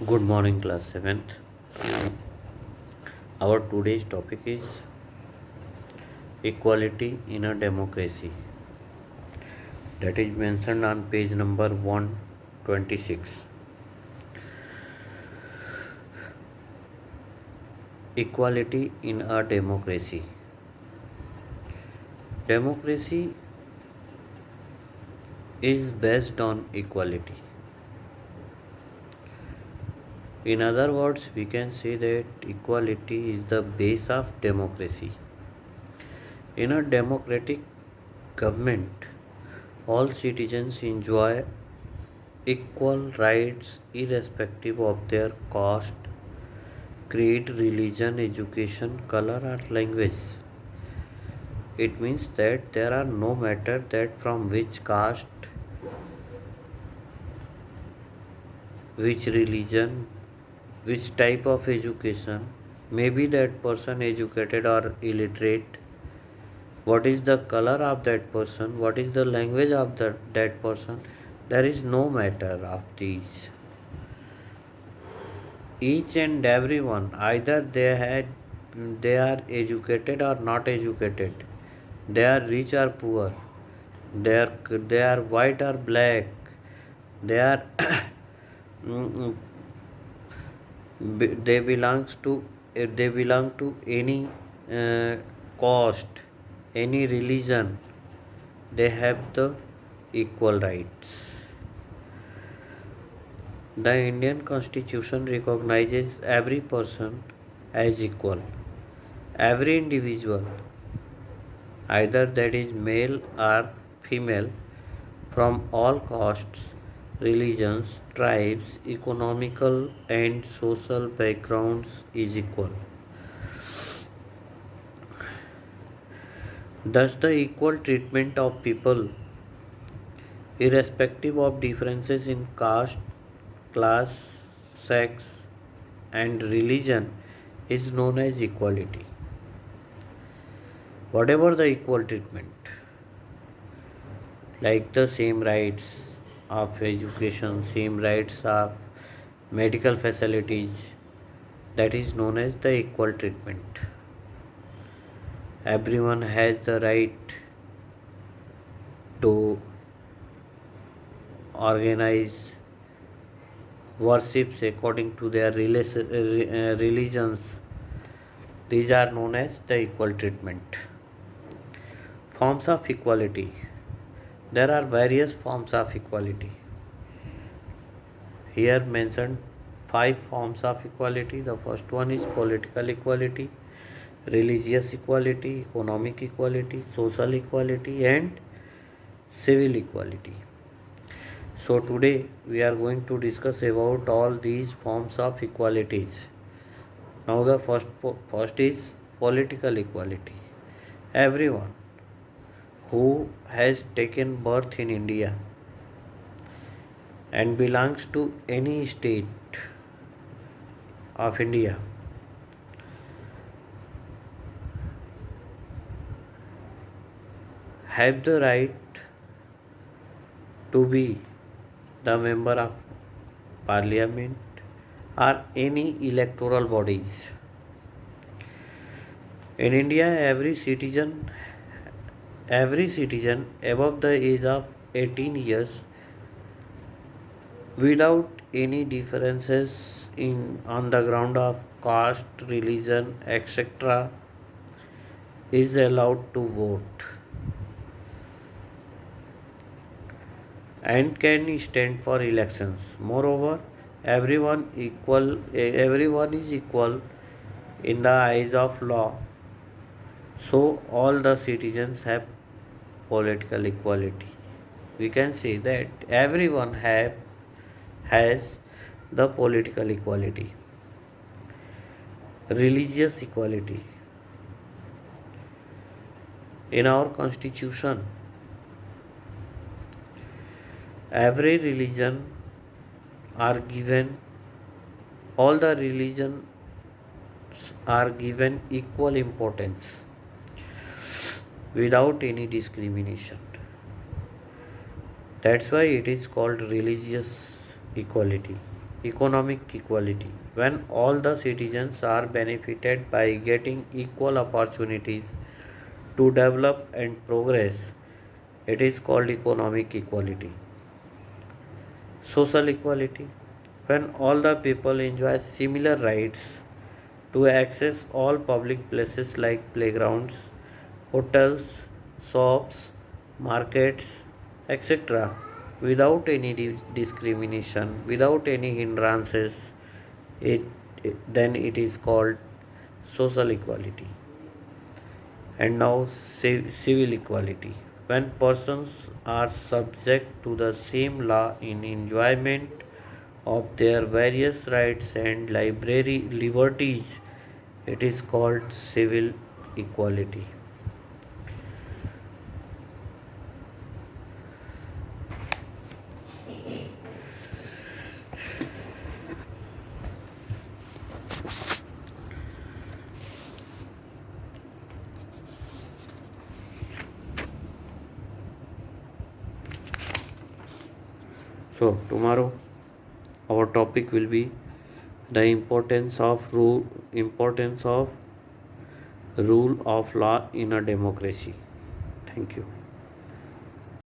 Good morning, class 7th. Our today's topic is equality in a democracy. That is mentioned on page number 126. Equality in a democracy. Democracy is based on equality. In other words, we can say that equality is the base of democracy. In a democratic government, all citizens enjoy equal rights irrespective of their caste, creed, religion, education, color, or language. It means that there are no matter that from which caste, which religion, which type of education, maybe that person educated or illiterate, what is the color of that person, what is the language of that person, there is no matter of these. Each and every one, either they are educated or not educated, they are rich or poor, they are white or black, they are they belongs to they belong to any uh, caste, any religion, they have the equal rights. The Indian Constitution recognizes every person as equal. Every individual, either that is male or female, from all castes, religions, tribes, economical and social backgrounds is equal. Thus, the equal treatment of people, irrespective of differences in caste, class, sex, and religion, is known as equality. Whatever the equal treatment, like the same rights of education, same rights of medical facilities, that is known as the equal treatment. Everyone has the right to organize worships according to their religions. These are known as the equal treatment. Forms of equality. There are various forms of equality. Here mentioned 5 forms of equality. The first one is political equality, religious equality, economic equality, social equality, and civil equality. So today we are going to discuss about all these forms of equalities. Now the first is political equality. Everyone who has taken birth in India and belongs to any state of India have the right to be the member of parliament or any electoral bodies. In India, every citizen above the age of 18 years, without any differences in on the ground of caste, religion, etc., is allowed to vote and can stand for elections. Moreover, everyone is equal in the eyes of law. So all the citizens have political equality. We can say that everyone has the political equality. Religious equality. In our constitution, every religion are given all the religions are given equal importance without any discrimination. That's why it is called religious equality. Economic equality. When all the citizens are benefited by getting equal opportunities to develop and progress, it is called economic equality. Social equality. When all the people enjoy similar rights to access all public places like playgrounds, hotels, shops, markets, etc., without any discrimination, without any hindrances, it, then it is called social equality. And now civil equality. When persons are subject to the same law in enjoyment of their various rights and library liberties, it is called civil equality. So tomorrow our topic will be the importance of rule of law in a democracy. Thank you.